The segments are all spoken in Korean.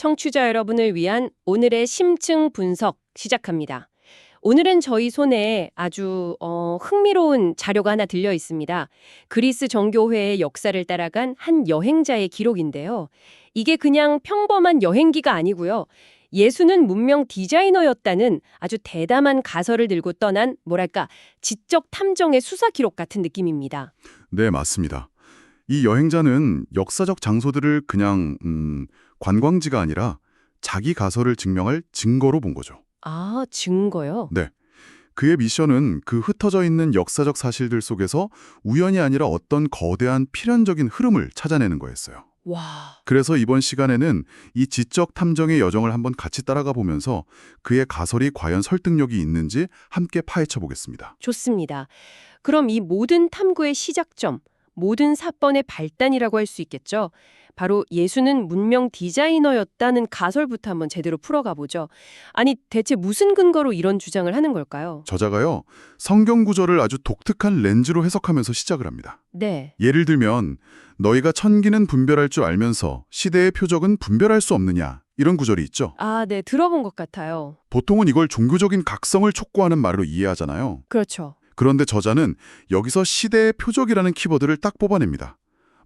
청취자 여러분을 위한 오늘의 심층 분석 시작합니다. 오늘은 저희 손에 아주 흥미로운 자료가 하나 들려 있습니다. 그리스 정교회의 역사를 따라간 한 여행자의 기록인데요. 이게 그냥 평범한 여행기가 아니고요. 예수는 문명 디자이너였다는 아주 대담한 가설을 들고 떠난 뭐랄까 지적 탐정의 수사 기록 같은 느낌입니다. 네, 맞습니다. 이 여행자는 역사적 장소들을 그냥 관광지가 아니라 자기 가설을 증명할 증거로 본 거죠. 아, 증거요? 네. 그의 미션은 그 흩어져 있는 역사적 사실들 속에서 우연이 아니라 어떤 거대한 필연적인 흐름을 찾아내는 거였어요. 와. 그래서 이번 시간에는 이 지적 탐정의 여정을 한번 같이 따라가 보면서 그의 가설이 과연 설득력이 있는지 함께 파헤쳐 보겠습니다. 좋습니다. 그럼 이 모든 탐구의 시작점, 모든 사건의 발단이라고 할 수 있겠죠? 바로 예수는 문명 디자이너였다는 가설부터 한번 제대로 풀어가 보죠. 아니, 대체 무슨 근거로 이런 주장을 하는 걸까요? 저자가요, 성경 구절을 아주 독특한 렌즈로 해석하면서 시작을 합니다. 네. 예를 들면 너희가 천기는 분별할 줄 알면서 시대의 표적은 분별할 수 없느냐, 이런 구절이 있죠. 아, 네. 들어본 것 같아요. 보통은 이걸 종교적인 각성을 촉구하는 말로 이해하잖아요. 그렇죠. 그런데 저자는 여기서 시대의 표적이라는 키워드를 딱 뽑아냅니다.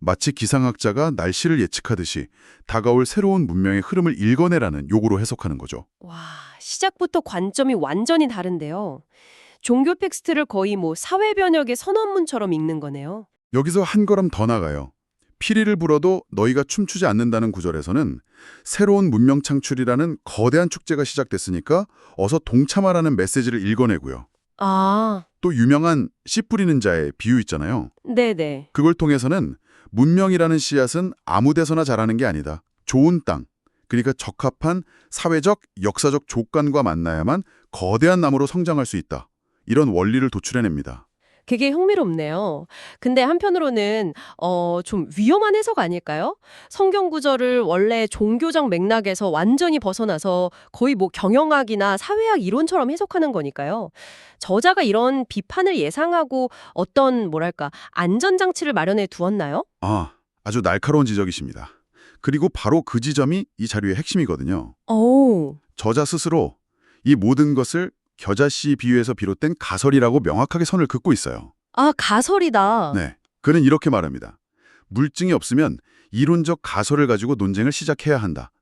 마치 기상학자가 날씨를 예측하듯이 다가올 새로운 문명의 흐름을 읽어내라는 요구로 해석하는 거죠. 와, 시작부터 관점이 완전히 다른데요. 종교 텍스트를 거의 사회 변혁의 선언문처럼 읽는 거네요. 여기서 한 걸음 더 나가요. 피리를 불어도 너희가 춤추지 않는다는 구절에서는 새로운 문명 창출이라는 거대한 축제가 시작됐으니까 어서 동참하라는 메시지를 읽어내고요. 아, 또 유명한 씨 뿌리는 자의 비유 있잖아요. 네네. 그걸 통해서는 문명이라는 씨앗은 아무 데서나 자라는 게 아니다. 좋은 땅, 그러니까 적합한 사회적, 역사적 조건과 만나야만 거대한 나무로 성장할 수 있다. 이런 원리를 도출해냅니다. 되게 흥미롭네요. 근데 한편으로는 좀 위험한 해석 아닐까요? 성경 구절을 원래 종교적 맥락에서 완전히 벗어나서 거의 경영학이나 사회학 이론처럼 해석하는 거니까요. 저자가 이런 비판을 예상하고 어떤 뭐랄까 안전장치를 마련해 두었나요? 아주 날카로운 지적이십니다. 그리고 바로 그 지점이 이 자료의 핵심이거든요. 오, 저자 스스로 이 모든 것을 겨자씨 비유에서 비롯된 가설이라고 명확하게 선을 긋고 있어요. 아, 가설이다. 네, 그는 이렇게 말합니다. 물증이 없으면 이론적 가설을 가지고 논쟁을 시작해야 한다.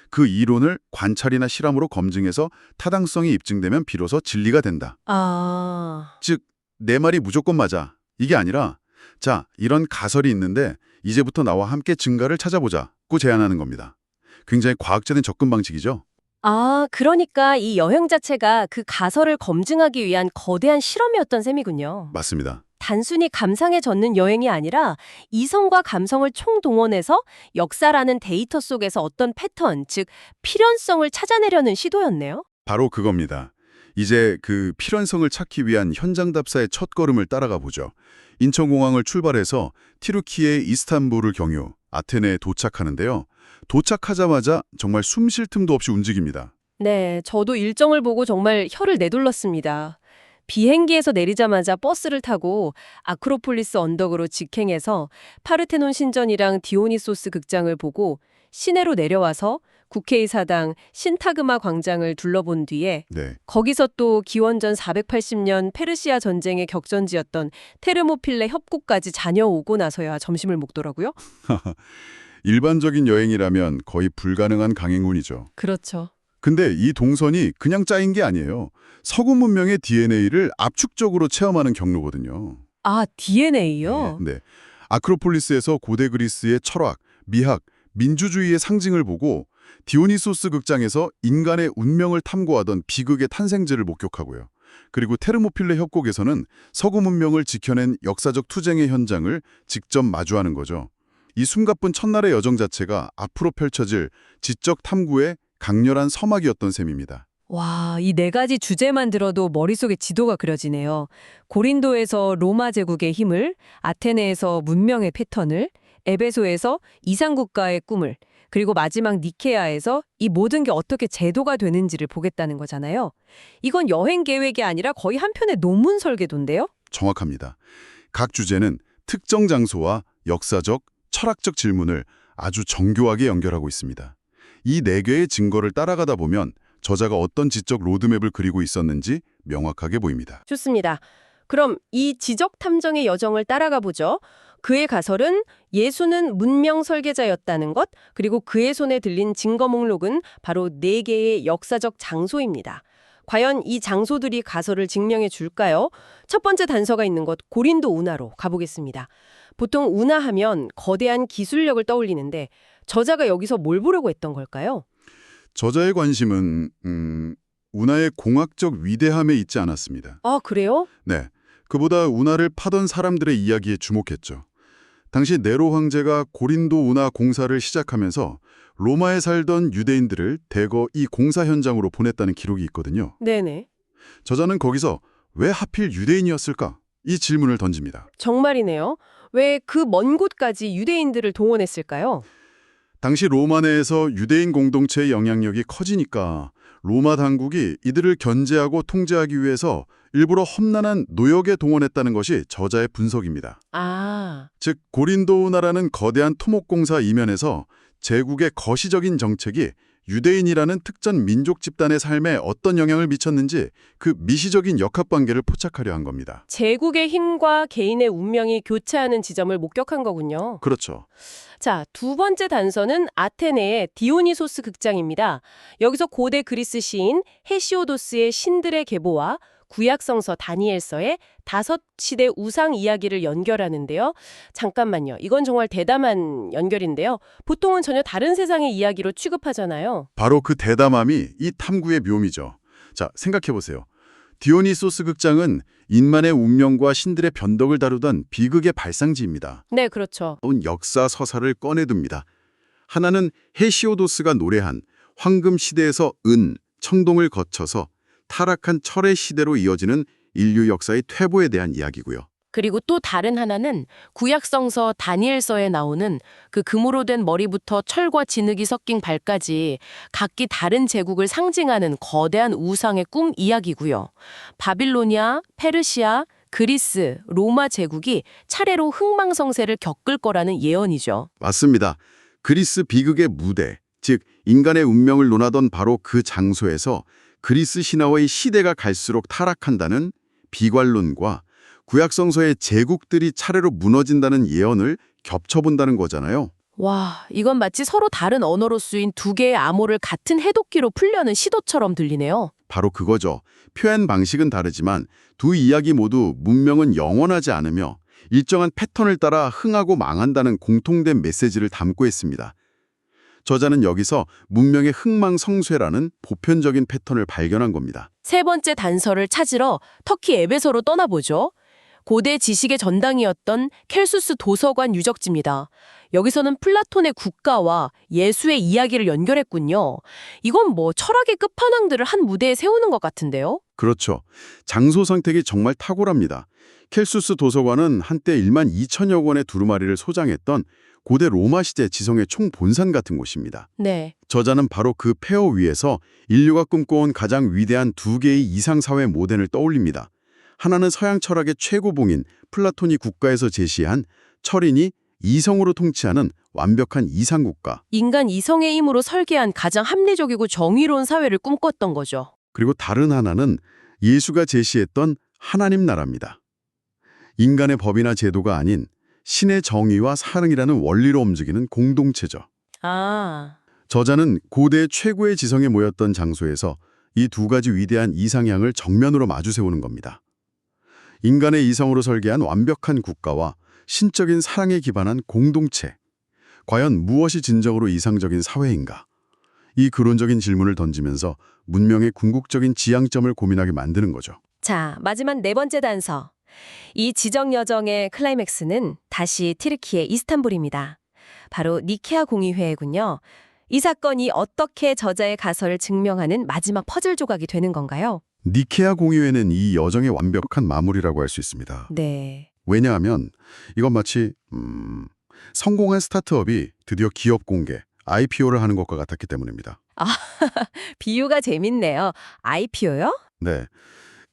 그 이론을 관찰이나 실험으로 검증해서 타당성이 입증되면 비로소 진리가 된다. 아, 즉, 내 말이 무조건 맞아. 이게 아니라 자, 이런 가설이 있는데 이제부터 나와 함께 증거를 찾아보자고 제안하는 겁니다. 굉장히 과학적인 접근 방식이죠. 아, 그러니까 이 여행 자체가 그 가설을 검증하기 위한 거대한 실험이었던 셈이군요. 맞습니다. 단순히 감상에 젖는 여행이 아니라 이성과 감성을 총동원해서 역사라는 데이터 속에서 어떤 패턴, 즉 필연성을 찾아내려는 시도였네요. 바로 그겁니다. 이제 그 필연성을 찾기 위한 현장 답사의 첫걸음을 따라가 보죠. 인천공항을 출발해서 티르키의 이스탄불을 경유, 아테네에 도착하는데요. 도착하자마자 정말 숨 쉴 틈도 없이 움직입니다. 네, 저도 일정을 보고 정말 혀를 내둘렀습니다. 비행기에서 내리자마자 버스를 타고 아크로폴리스 언덕으로 직행해서 파르테논 신전이랑 디오니소스 극장을 보고 시내로 내려와서 국회의사당 신타그마 광장을 둘러본 뒤에 네. 거기서 또 기원전 480년 페르시아 전쟁의 격전지였던 테르모필레 협곡까지 다녀오고 나서야 점심을 먹더라고요. 일반적인 여행이라면 거의 불가능한 강행군이죠. 그렇죠. 근데 이 동선이 그냥 짜인 게 아니에요. 서구 문명의 DNA를 압축적으로 체험하는 경로거든요. 아, DNA요? 네. 아크로폴리스에서 고대 그리스의 철학, 미학, 민주주의의 상징을 보고 디오니소스 극장에서 인간의 운명을 탐구하던 비극의 탄생지를 목격하고요. 그리고 테르모필레 협곡에서는 서구 문명을 지켜낸 역사적 투쟁의 현장을 직접 마주하는 거죠. 이 숨가쁜 첫날의 여정 자체가 앞으로 펼쳐질 지적 탐구의 강렬한 서막이었던 셈입니다. 와, 이 네 가지 주제만 들어도 머릿속에 지도가 그려지네요. 고린도에서 로마 제국의 힘을, 아테네에서 문명의 패턴을, 에베소에서 이상국가의 꿈을, 그리고 마지막 니케아에서 이 모든 게 어떻게 제도가 되는지를 보겠다는 거잖아요. 이건 여행 계획이 아니라 거의 한 편의 논문 설계도인데요? 정확합니다. 각 주제는 특정 장소와 역사적, 철학적 질문을 아주 정교하게 연결하고 있습니다. 이 4개의 증거를 따라가다 보면 저자가 어떤 지적 로드맵을 그리고 있었는지 명확하게 보입니다. 좋습니다. 그럼 이 지적 탐정의 여정을 따라가 보죠. 그의 가설은 예수는 문명 설계자였다는 것, 그리고 그의 손에 들린 증거 목록은 바로 4개의 역사적 장소입니다. 과연 이 장소들이 가설을 증명해 줄까요? 첫 번째 단서가 있는 곳 고린도 운하로 가보겠습니다. 보통 운하하면 거대한 기술력을 떠올리는데 저자가 여기서 뭘 보려고 했던 걸까요? 저자의 관심은 운하의 공학적 위대함에 있지 않았습니다. 아, 그래요? 네, 그보다 운하를 파던 사람들의 이야기에 주목했죠. 당시 네로 황제가 고린도 운하 공사를 시작하면서 로마에 살던 유대인들을 대거 이 공사 현장으로 보냈다는 기록이 있거든요. 네네. 저자는 거기서 왜 하필 유대인이었을까? 이 질문을 던집니다. 정말이네요. 왜 그 먼 곳까지 유대인들을 동원했을까요? 당시 로마 내에서 유대인 공동체의 영향력이 커지니까 로마 당국이 이들을 견제하고 통제하기 위해서 일부러 험난한 노역에 동원했다는 것이 저자의 분석입니다. 아, 즉 고린도나라는 거대한 토목공사 이면에서 제국의 거시적인 정책이 유대인이라는 특정 민족 집단의 삶에 어떤 영향을 미쳤는지 그 미시적인 역학관계를 포착하려 한 겁니다. 제국의 힘과 개인의 운명이 교차하는 지점을 목격한 거군요. 그렇죠. 자, 두 번째 단서는 아테네의 디오니소스 극장입니다. 여기서 고대 그리스 시인 헤시오도스의 신들의 계보와 구약성서 다니엘서의 5시대 우상 이야기를 연결하는데요. 잠깐만요. 이건 정말 대담한 연결인데요. 보통은 전혀 다른 세상의 이야기로 취급하잖아요. 바로 그 대담함이 이 탐구의 묘미죠. 자, 생각해보세요. 디오니소스 극장은 인간의 운명과 신들의 변덕을 다루던 비극의 발상지입니다. 네, 그렇죠. 역사 서사를 꺼내듭니다. 하나는 헤시오도스가 노래한 황금 시대에서 청동을 거쳐서 타락한 철의 시대로 이어지는 인류 역사의 퇴보에 대한 이야기고요. 그리고 또 다른 하나는 구약성서 다니엘서에 나오는 그 금으로 된 머리부터 철과 진흙이 섞인 발까지 각기 다른 제국을 상징하는 거대한 우상의 꿈 이야기고요. 바빌로니아, 페르시아, 그리스, 로마 제국이 차례로 흥망성쇠를 겪을 거라는 예언이죠. 맞습니다. 그리스 비극의 무대, 즉 인간의 운명을 논하던 바로 그 장소에서 그리스 신화의 시대가 갈수록 타락한다는 비관론과 구약성서의 제국들이 차례로 무너진다는 예언을 겹쳐본다는 거잖아요. 와, 이건 마치 서로 다른 언어로 쓰인 두 개의 암호를 같은 해독기로 풀려는 시도처럼 들리네요. 바로 그거죠. 표현 방식은 다르지만 두 이야기 모두 문명은 영원하지 않으며 일정한 패턴을 따라 흥하고 망한다는 공통된 메시지를 담고 있습니다. 저자는 여기서 문명의 흥망성쇠라는 보편적인 패턴을 발견한 겁니다. 세 번째 단서를 찾으러 터키 에베소로 떠나보죠. 고대 지식의 전당이었던 켈수스 도서관 유적지입니다. 여기서는 플라톤의 국가와 예수의 이야기를 연결했군요. 이건 뭐 철학의 끝판왕들을 한 무대에 세우는 것 같은데요? 그렇죠. 장소 선택이 정말 탁월합니다. 켈수스 도서관은 한때 1만 2천여 권의 두루마리를 소장했던 고대 로마 시대 지성의 총본산 같은 곳입니다. 네. 저자는 바로 그 폐허 위에서 인류가 꿈꿔온 가장 위대한 두 개의 이상사회 모델을 떠올립니다. 하나는 서양 철학의 최고봉인 플라톤이 국가에서 제시한 철인이 이성으로 통치하는 완벽한 이상국가. 인간 이성의 힘으로 설계한 가장 합리적이고 정의로운 사회를 꿈꿨던 거죠. 그리고 다른 하나는 예수가 제시했던 하나님 나라입니다. 인간의 법이나 제도가 아닌 신의 정의와 사랑이라는 원리로 움직이는 공동체죠. 아, 저자는 고대 최고의 지성에 모였던 장소에서 이 두 가지 위대한 이상향을 정면으로 마주 세우는 겁니다. 인간의 이성으로 설계한 완벽한 국가와 신적인 사랑에 기반한 공동체. 과연 무엇이 진정으로 이상적인 사회인가? 이 근원적인 질문을 던지면서 문명의 궁극적인 지향점을 고민하게 만드는 거죠. 자, 마지막 네 번째 단서. 이 지적 여정의 클라이맥스는 다시 튀르키예 이스탄불입니다. 바로 니케아 공의회군요. 이 사건이 어떻게 저자의 가설을 증명하는 마지막 퍼즐 조각이 되는 건가요? 니케아 공의회는 이 여정의 완벽한 마무리라고 할 수 있습니다. 네. 왜냐하면 이건 마치 성공한 스타트업이 드디어 기업 공개, IPO를 하는 것과 같았기 때문입니다. 비유가 재밌네요. IPO요? 네.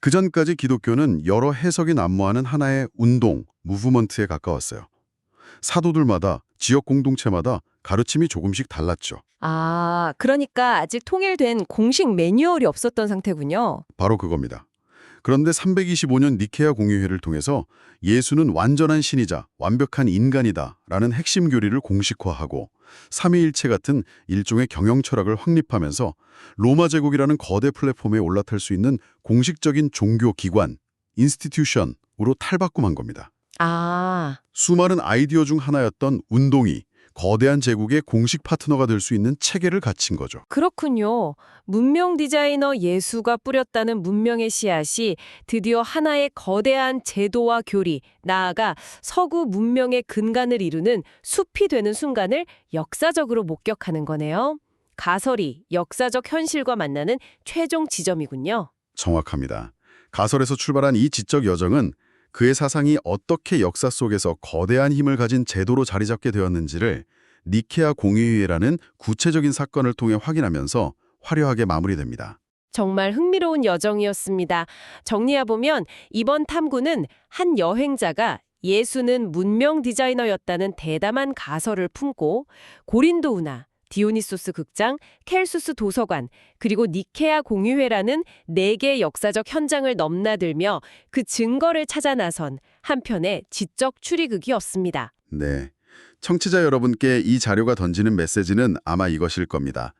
그전까지 기독교는 여러 해석이 난무하는 하나의 운동, 무브먼트에 가까웠어요. 사도들마다 지역 공동체마다 가르침이 조금씩 달랐죠. 아, 그러니까 아직 통일된 공식 매뉴얼이 없었던 상태군요. 바로 그겁니다. 그런데 325년 니케아 공의회를 통해서 예수는 완전한 신이자 완벽한 인간이다 라는 핵심 교리를 공식화하고 삼위일체 같은 일종의 경영 철학을 확립하면서 로마 제국이라는 거대 플랫폼에 올라탈 수 있는 공식적인 종교 기관, 인스티튜션으로 탈바꿈한 겁니다. 아, 수많은 아이디어 중 하나였던 운동이 거대한 제국의 공식 파트너가 될 수 있는 체계를 갖춘 거죠. 그렇군요. 문명 디자이너 예수가 뿌렸다는 문명의 씨앗이 드디어 하나의 거대한 제도와 교리, 나아가 서구 문명의 근간을 이루는 숲이 되는 순간을 역사적으로 목격하는 거네요. 가설이 역사적 현실과 만나는 최종 지점이군요. 정확합니다. 가설에서 출발한 이 지적 여정은 그의 사상이 어떻게 역사 속에서 거대한 힘을 가진 제도로 자리 잡게 되었는지를 니케아 공의회라는 구체적인 사건을 통해 확인하면서 화려하게 마무리됩니다. 정말 흥미로운 여정이었습니다. 정리해보면 이번 탐구는 한 여행자가 예수는 문명 디자이너였다는 대담한 가설을 품고 고린도 운하, 디오니소스 극장, 켈수스 도서관, 그리고 니케아 공의회라는 4개 역사적 현장을 넘나들며 그 증거를 찾아 나선 한편의 지적 추리극이었습니다. 네. 청취자 여러분께 이 자료가 던지는 메시지는 아마 이것일 겁니다.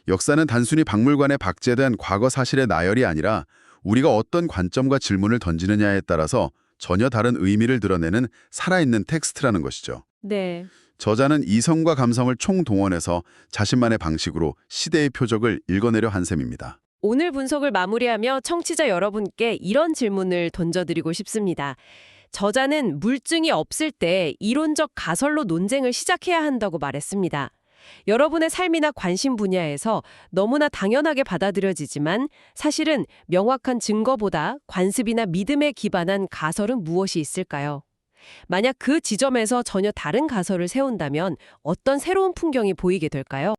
역사는 단순히 박물관에 박제된 과거 사실의 나열이 아니라 우리가 어떤 관점과 질문을 던지느냐에 따라서 전혀 다른 의미를 드러내는 살아있는 텍스트라는 것이죠. 네. 저자는 이성과 감성을 총동원해서 자신만의 방식으로 시대의 표적을 읽어내려 한 셈입니다. 오늘 분석을 마무리하며 청취자 여러분께 이런 질문을 던져드리고 싶습니다. 저자는 물증이 없을 때 이론적 가설로 논쟁을 시작해야 한다고 말했습니다. 여러분의 삶이나 관심 분야에서 너무나 당연하게 받아들여지지만 사실은 명확한 증거보다 관습이나 믿음에 기반한 가설은 무엇이 있을까요? 만약 그 지점에서 전혀 다른 가설을 세운다면 어떤 새로운 풍경이 보이게 될까요?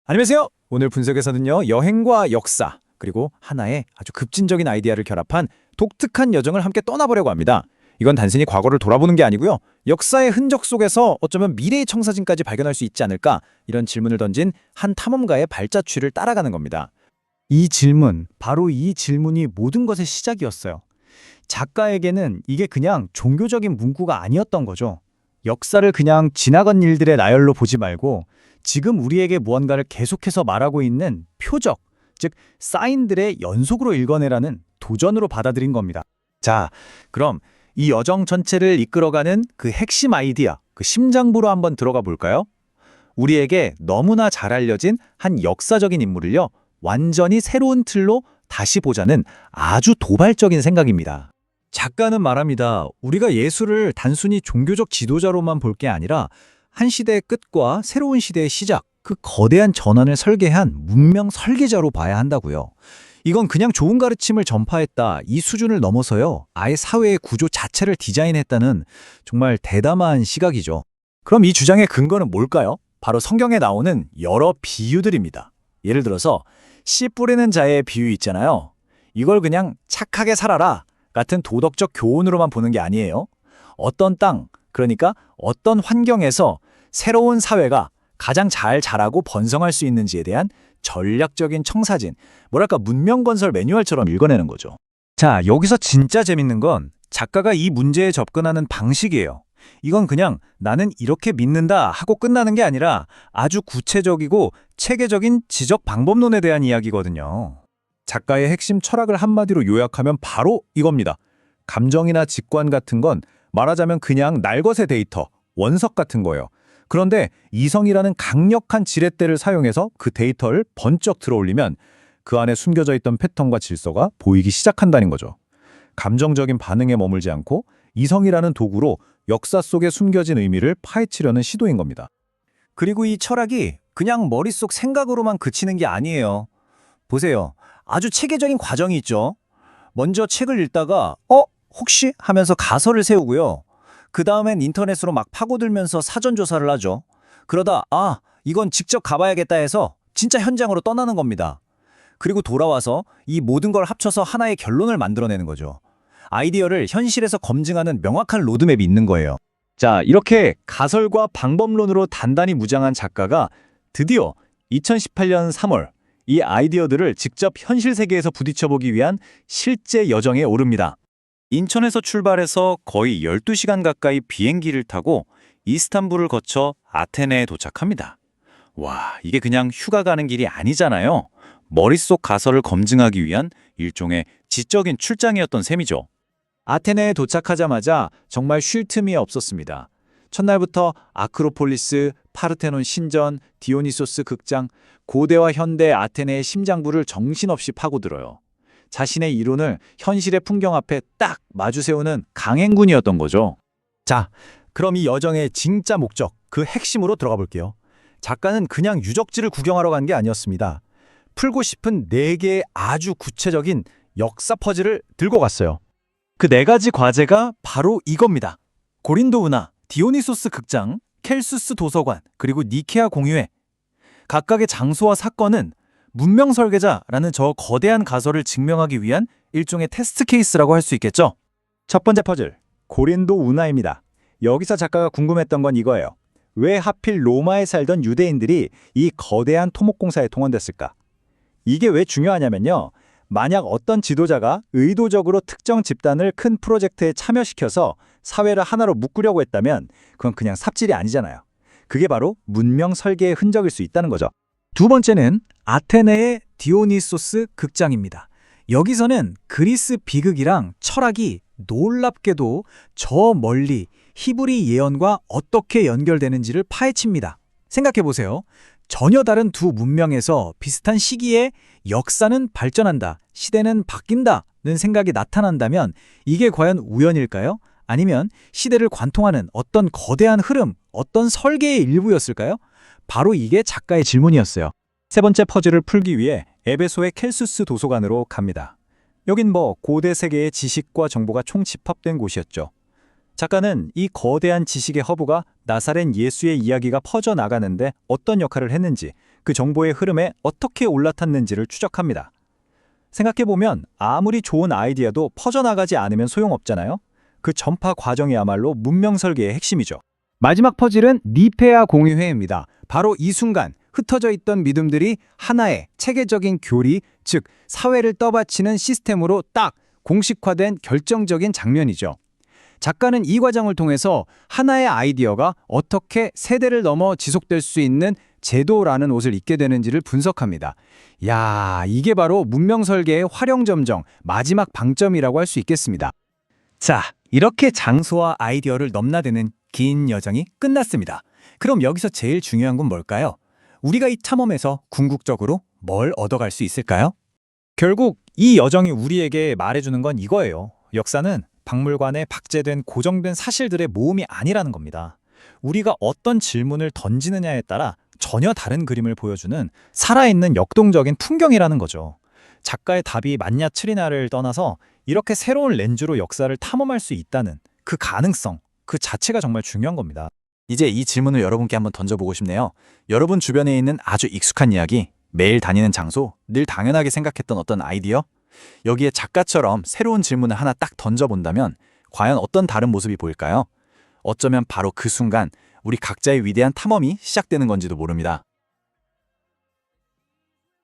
안녕하세요. 오늘 분석에서는요. 여행과 역사 그리고 하나의 아주 급진적인 아이디어를 결합한 독특한 여정을 함께 떠나보려고 합니다. 이건 단순히 과거를 돌아보는 게 아니고요. 역사의 흔적 속에서 어쩌면 미래의 청사진까지 발견할 수 있지 않을까 이런 질문을 던진 한 탐험가의 발자취를 따라가는 겁니다. 바로 이 질문이 모든 것의 시작이었어요. 작가에게는 이게 그냥 종교적인 문구가 아니었던 거죠. 역사를 그냥 지나간 일들의 나열로 보지 말고 지금 우리에게 무언가를 계속해서 말하고 있는 표적, 즉 사인들의 연속으로 읽어내라는 도전으로 받아들인 겁니다. 자, 그럼 이 여정 전체를 이끌어가는 그 핵심 아이디어, 그 심장부로 한번 들어가 볼까요? 우리에게 너무나 잘 알려진 한 역사적인 인물을요, 완전히 새로운 틀로 다시 보자는 아주 도발적인 생각입니다. 작가는 말합니다. 우리가 예수를 단순히 종교적 지도자로만 볼 게 아니라 한 시대의 끝과 새로운 시대의 시작, 그 거대한 전환을 설계한 문명 설계자로 봐야 한다고요. 이건 그냥 좋은 가르침을 전파했다, 이 수준을 넘어서요. 아예 사회의 구조 자체를 디자인했다는 정말 대담한 시각이죠. 그럼 이 주장의 근거는 뭘까요? 바로 성경에 나오는 여러 비유들입니다. 예를 들어서 씨 뿌리는 자의 비유 있잖아요. 이걸 그냥 착하게 살아라 같은 도덕적 교훈으로만 보는 게 아니에요. 어떤 땅, 그러니까 어떤 환경에서 새로운 사회가 가장 잘 자라고 번성할 수 있는지에 대한 전략적인 청사진, 뭐랄까 문명 건설 매뉴얼처럼 읽어내는 거죠. 자, 여기서 진짜 재밌는 건 작가가 이 문제에 접근하는 방식이에요. 이건 그냥 나는 이렇게 믿는다 하고 끝나는 게 아니라 아주 구체적이고 체계적인 지적 방법론에 대한 이야기거든요. 작가의 핵심 철학을 한마디로 요약하면 바로 이겁니다. 감정이나 직관 같은 건 말하자면 그냥 날것의 데이터, 원석 같은 거예요. 그런데 이성이라는 강력한 지렛대를 사용해서 그 데이터를 번쩍 들어올리면 그 안에 숨겨져 있던 패턴과 질서가 보이기 시작한다는 거죠. 감정적인 반응에 머물지 않고 이성이라는 도구로 역사 속에 숨겨진 의미를 파헤치려는 시도인 겁니다. 그리고 이 철학이 그냥 머릿속 생각으로만 그치는 게 아니에요. 보세요. 아주 체계적인 과정이 있죠. 먼저 책을 읽다가 혹시 하면서 가설을 세우고요. 그 다음엔 인터넷으로 막 파고들면서 사전 조사를 하죠. 그러다 이건 직접 가봐야겠다 해서 진짜 현장으로 떠나는 겁니다. 그리고 돌아와서 이 모든 걸 합쳐서 하나의 결론을 만들어내는 거죠. 아이디어를 현실에서 검증하는 명확한 로드맵이 있는 거예요. 자, 이렇게 가설과 방법론으로 단단히 무장한 작가가 드디어 2018년 3월 이 아이디어들을 직접 현실 세계에서 부딪혀보기 위한 실제 여정에 오릅니다. 인천에서 출발해서 거의 12시간 가까이 비행기를 타고 이스탄불을 거쳐 아테네에 도착합니다. 와, 이게 그냥 휴가 가는 길이 아니잖아요. 머릿속 가설을 검증하기 위한 일종의 지적인 출장이었던 셈이죠. 아테네에 도착하자마자 정말 쉴 틈이 없었습니다. 첫날부터 아크로폴리스, 파르테논 신전, 디오니소스 극장, 고대와 현대 아테네의 심장부를 정신없이 파고들어요. 자신의 이론을 현실의 풍경 앞에 딱 마주세우는 강행군이었던 거죠. 자, 그럼 이 여정의 진짜 목적, 그 핵심으로 들어가 볼게요. 작가는 그냥 유적지를 구경하러 간 게 아니었습니다. 풀고 싶은 4개의 아주 구체적인 역사 퍼즐을 들고 갔어요. 그 4가지 과제가 바로 이겁니다. 고린도 운하, 디오니소스 극장, 켈수스 도서관, 그리고 니케아 공유회. 각각의 장소와 사건은 문명 설계자라는 저 거대한 가설을 증명하기 위한 일종의 테스트 케이스라고 할 수 있겠죠. 첫 번째 퍼즐, 고린도 운하입니다. 여기서 작가가 궁금했던 건 이거예요. 왜 하필 로마에 살던 유대인들이 이 거대한 토목공사에 동원됐을까? 이게 왜 중요하냐면요. 만약 어떤 지도자가 의도적으로 특정 집단을 큰 프로젝트에 참여시켜서 사회를 하나로 묶으려고 했다면 그건 그냥 삽질이 아니잖아요. 그게 바로 문명 설계의 흔적일 수 있다는 거죠. 두 번째는 아테네의 디오니소스 극장입니다. 여기서는 그리스 비극이랑 철학이 놀랍게도 저 멀리 히브리 예언과 어떻게 연결되는지를 파헤칩니다. 생각해보세요. 전혀 다른 두 문명에서 비슷한 시기에 역사는 발전한다, 시대는 바뀐다는 생각이 나타난다면 이게 과연 우연일까요? 아니면 시대를 관통하는 어떤 거대한 흐름, 어떤 설계의 일부였을까요? 바로 이게 작가의 질문이었어요. 세 번째 퍼즐을 풀기 위해 에베소의 켈수스 도서관으로 갑니다. 여긴 고대 세계의 지식과 정보가 총집합된 곳이었죠. 작가는 이 거대한 지식의 허브가 나사렛 예수의 이야기가 퍼져나가는데 어떤 역할을 했는지, 그 정보의 흐름에 어떻게 올라탔는지를 추적합니다. 생각해보면 아무리 좋은 아이디어도 퍼져나가지 않으면 소용없잖아요. 그 전파 과정이야말로 문명 설계의 핵심이죠. 마지막 퍼즐은 니페아 공유회입니다. 바로 이 순간 흩어져 있던 믿음들이 하나의 체계적인 교리, 즉 사회를 떠받치는 시스템으로 딱 공식화된 결정적인 장면이죠. 작가는 이 과정을 통해서 하나의 아이디어가 어떻게 세대를 넘어 지속될 수 있는 제도라는 옷을 입게 되는지를 분석합니다. 야, 이게 바로 문명 설계의 활용점정, 마지막 방점이라고 할 수 있겠습니다. 자, 이렇게 장소와 아이디어를 넘나드는 긴 여정이 끝났습니다. 그럼 여기서 제일 중요한 건 뭘까요? 우리가 이 탐험에서 궁극적으로 뭘 얻어갈 수 있을까요? 결국 이 여정이 우리에게 말해주는 건 이거예요. 역사는 박물관에 박제된 고정된 사실들의 모음이 아니라는 겁니다. 우리가 어떤 질문을 던지느냐에 따라 전혀 다른 그림을 보여주는 살아있는 역동적인 풍경이라는 거죠. 작가의 답이 맞냐 틀리냐를 떠나서 이렇게 새로운 렌즈로 역사를 탐험할 수 있다는 그 가능성, 그 자체가 정말 중요한 겁니다. 이제 이 질문을 여러분께 한번 던져보고 싶네요. 여러분 주변에 있는 아주 익숙한 이야기, 매일 다니는 장소, 늘 당연하게 생각했던 어떤 아이디어? 여기에 작가처럼 새로운 질문을 하나 딱 던져본다면 과연 어떤 다른 모습이 보일까요? 어쩌면 바로 그 순간 우리 각자의 위대한 탐험이 시작되는 건지도 모릅니다.